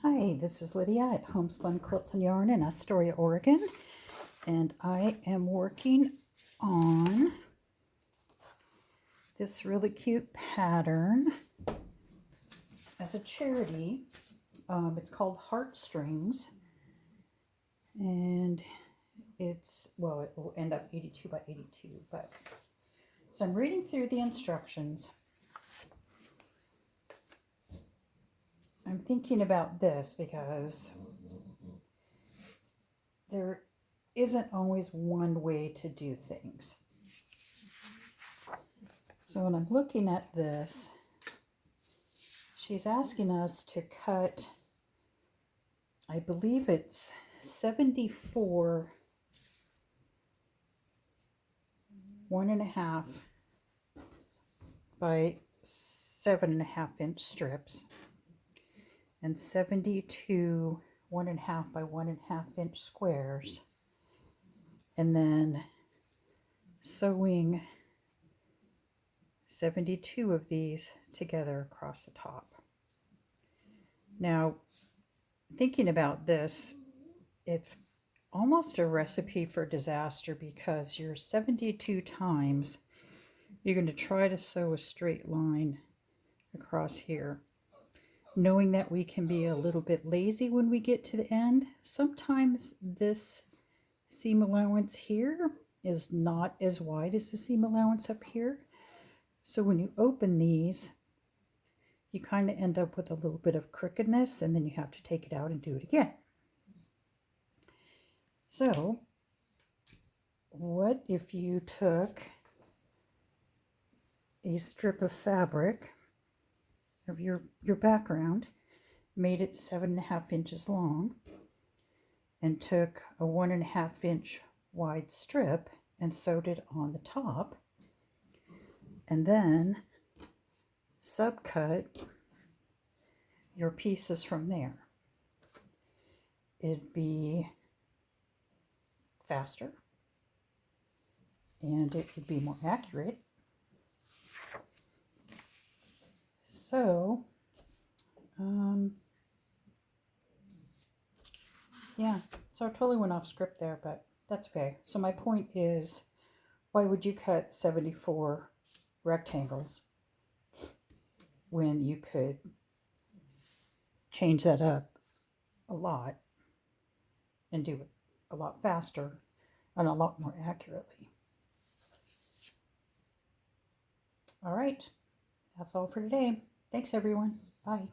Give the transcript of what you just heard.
Hi, this is Lydia at Homespun Quilts and Yarn in Astoria, Oregon, and I am working on this really cute pattern as a charity. It's called Heartstrings, and it will end up 82 by 82, but so I'm reading through the instructions. I'm thinking about this because there isn't always one way to do things. So when I'm looking at this, she's asking us to cut, I believe it's 74 1.5 by 7.5 inch strips and 72 1.5 by 1.5 inch squares, and then sewing 72 of these together across the top. Now, thinking about this, it's almost a recipe for disaster because you're 72 times you're going to try to sew a straight line across here. Knowing that we can be a little bit lazy when we get to the end, sometimes this seam allowance here is not as wide as the seam allowance up here. So when you open these, you kind of end up with a little bit of crookedness, and then you have to take it out and do it again. So what if you took a strip of fabric of your background, made it 7.5 inches long, and took a 1.5 inch wide strip and sewed it on the top, and then subcut your pieces from there? It'd be faster and it would be more accurate. So yeah, so I totally went off script there, but that's okay. So my point is, why would you cut 74 rectangles when you could change that up a lot and do it a lot faster and a lot more accurately? All right, that's all for today. Thanks, everyone. Bye.